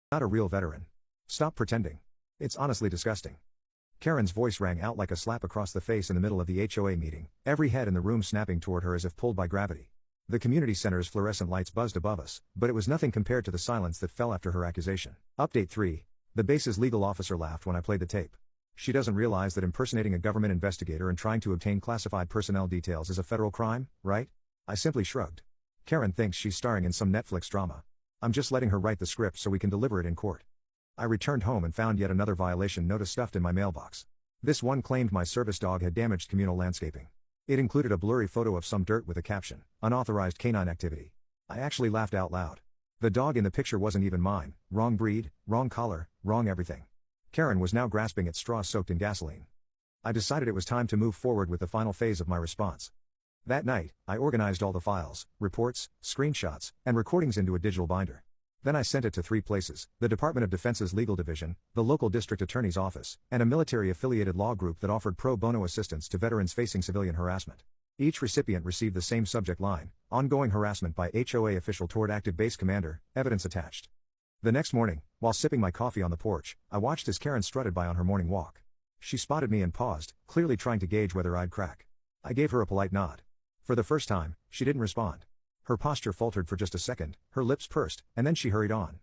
Not a real veteran. Stop pretending. It's honestly disgusting. Karen's voice rang out like a slap across the face in the middle of the HOA meeting, every head in the room snapping toward her as if pulled by gravity. The community center's fluorescent lights buzzed above us, but it was nothing compared to the silence that fell after her accusation. Update 3. The base's legal officer laughed when I played the tape. She doesn't realize that impersonating a government investigator and trying to obtain classified personnel details is a federal crime, right? I simply shrugged. Karen thinks she's starring in some Netflix drama. I'm just letting her write the script so we can deliver it in court. I returned home and found yet another violation notice stuffed in my mailbox. This one claimed my service dog had damaged communal landscaping. It included a blurry photo of some dirt with a caption, "Unauthorized canine activity." I actually laughed out loud. The dog in the picture wasn't even mine, wrong breed, wrong collar, wrong everything. Karen was now grasping at straws soaked in gasoline. I decided it was time to move forward with the final phase of my response. That night, I organized all the files, reports, screenshots, and recordings into a digital binder. Then I sent it to 3 places: the Department of Defense's legal division, the local district attorney's office, and a military-affiliated law group that offered pro bono assistance to veterans facing civilian harassment. Each recipient received the same subject line: ongoing harassment by HOA official toward active base commander, evidence attached. The next morning, while sipping my coffee on the porch, I watched as Karen strutted by on her morning walk. She spotted me and paused, clearly trying to gauge whether I'd crack. I gave her a polite nod. For the first time, she didn't respond. Her posture faltered for just a second, her lips pursed, and then she hurried on.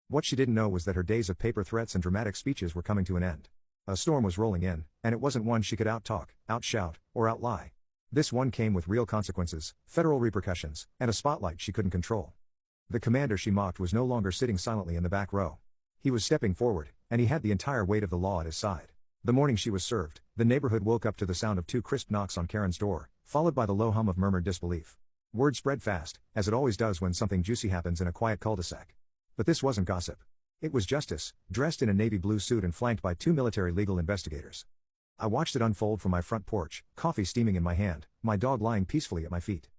What she didn't know was that her days of paper threats and dramatic speeches were coming to an end. A storm was rolling in, and it wasn't one she could out-talk, out-shout, or out-lie. This one came with real consequences, federal repercussions, and a spotlight she couldn't control. The commander she mocked was no longer sitting silently in the back row. He was stepping forward, and he had the entire weight of the law at his side. The morning she was served, the neighborhood woke up to the sound of 2 crisp knocks on Karen's door, followed by the low hum of murmured disbelief. Word spread fast, as it always does when something juicy happens in a quiet cul-de-sac. But this wasn't gossip. It was justice, dressed in a navy blue suit and flanked by 2 military legal investigators. I watched it unfold from my front porch, coffee steaming in my hand, my dog lying peacefully at my feet.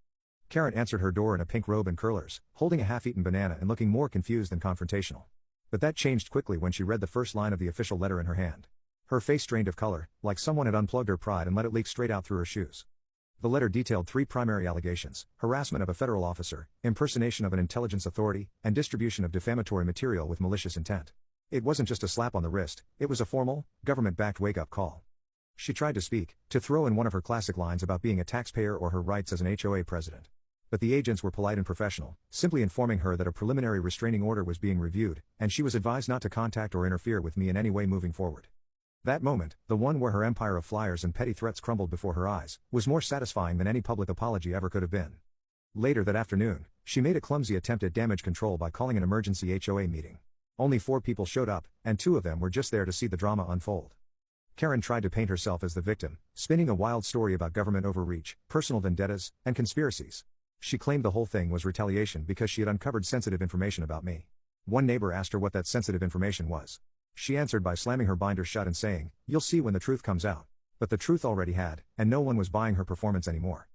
Karen answered her door in a pink robe and curlers, holding a half-eaten banana and looking more confused than confrontational. But that changed quickly when she read the first line of the official letter in her hand. Her face drained of color, like someone had unplugged her pride and let it leak straight out through her shoes. The letter detailed 3 primary allegations: harassment of a federal officer, impersonation of an intelligence authority, and distribution of defamatory material with malicious intent. It wasn't just a slap on the wrist, it was a formal, government-backed wake-up call. She tried to speak, to throw in one of her classic lines about being a taxpayer or her rights as an HOA president. But the agents were polite and professional, simply informing her that a preliminary restraining order was being reviewed, and she was advised not to contact or interfere with me in any way moving forward. That moment, the one where her empire of flyers and petty threats crumbled before her eyes, was more satisfying than any public apology ever could have been. Later that afternoon, she made a clumsy attempt at damage control by calling an emergency HOA meeting. Only 4 people showed up, and 2 of them were just there to see the drama unfold. Karen tried to paint herself as the victim, spinning a wild story about government overreach, personal vendettas, and conspiracies. She claimed the whole thing was retaliation because she had uncovered sensitive information about me. One neighbor asked her what that sensitive information was. She answered by slamming her binder shut and saying, "You'll see when the truth comes out." But the truth already had, and no one was buying her performance anymore.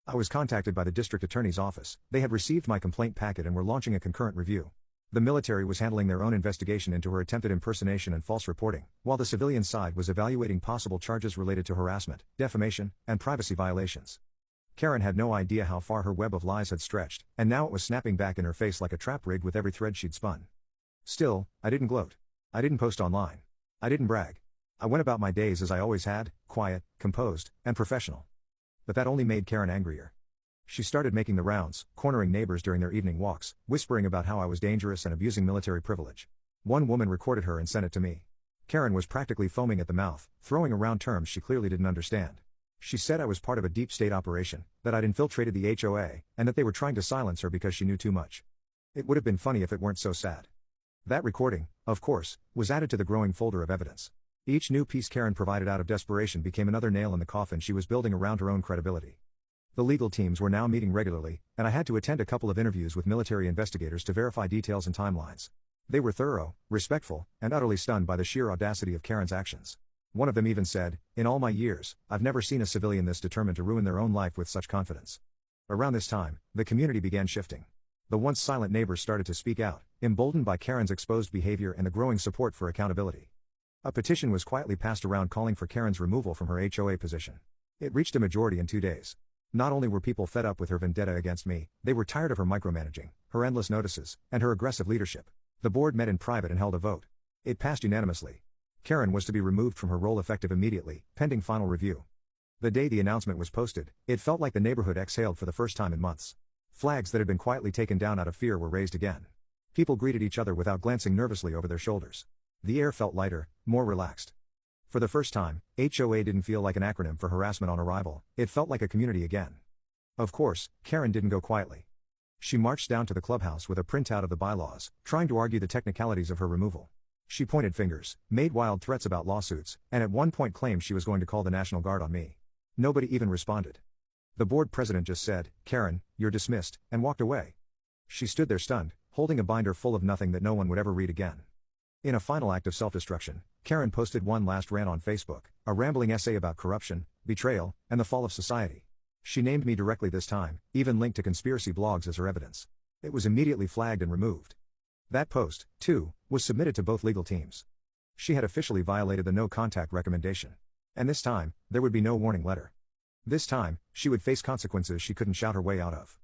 I was contacted by the district attorney's office. They had received my complaint packet and were launching a concurrent review. The military was handling their own investigation into her attempted impersonation and false reporting, while the civilian side was evaluating possible charges related to harassment, defamation, and privacy violations. Karen had no idea how far her web of lies had stretched, and now it was snapping back in her face like a trap rigged with every thread she'd spun. Still, I didn't gloat. I didn't post online. I didn't brag. I went about my days as I always had, quiet, composed, and professional. But that only made Karen angrier. She started making the rounds, cornering neighbors during their evening walks, whispering about how I was dangerous and abusing military privilege. One woman recorded her and sent it to me. Karen was practically foaming at the mouth, throwing around terms she clearly didn't understand. She said I was part of a deep state operation, that I'd infiltrated the HOA, and that they were trying to silence her because she knew too much. It would have been funny if it weren't so sad. That recording, of course, was added to the growing folder of evidence. Each new piece Karen provided out of desperation became another nail in the coffin she was building around her own credibility. The legal teams were now meeting regularly, and I had to attend a couple of interviews with military investigators to verify details and timelines. They were thorough, respectful, and utterly stunned by the sheer audacity of Karen's actions. One of them even said, "In all my years, I've never seen a civilian this determined to ruin their own life with such confidence." Around this time, the community began shifting. The once silent neighbors started to speak out, emboldened by Karen's exposed behavior and the growing support for accountability. A petition was quietly passed around calling for Karen's removal from her HOA position. It reached a majority in 2 days. Not only were people fed up with her vendetta against me, they were tired of her micromanaging, her endless notices, and her aggressive leadership. The board met in private and held a vote. It passed unanimously. Karen was to be removed from her role effective immediately, pending final review. The day the announcement was posted, it felt like the neighborhood exhaled for the first time in months. Flags that had been quietly taken down out of fear were raised again. People greeted each other without glancing nervously over their shoulders. The air felt lighter, more relaxed. For the first time, HOA didn't feel like an acronym for harassment on arrival, it felt like a community again. Of course, Karen didn't go quietly. She marched down to the clubhouse with a printout of the bylaws, trying to argue the technicalities of her removal. She pointed fingers, made wild threats about lawsuits, and at one point claimed she was going to call the National Guard on me. Nobody even responded. The board president just said, "Karen, you're dismissed," and walked away. She stood there stunned, holding a binder full of nothing that no one would ever read again. In a final act of self-destruction, Karen posted one last rant on Facebook, a rambling essay about corruption, betrayal, and the fall of society. She named me directly this time, even linked to conspiracy blogs as her evidence. It was immediately flagged and removed. That post, too, was submitted to both legal teams. She had officially violated the no-contact recommendation. And this time, there would be no warning letter. This time, she would face consequences she couldn't shout her way out of.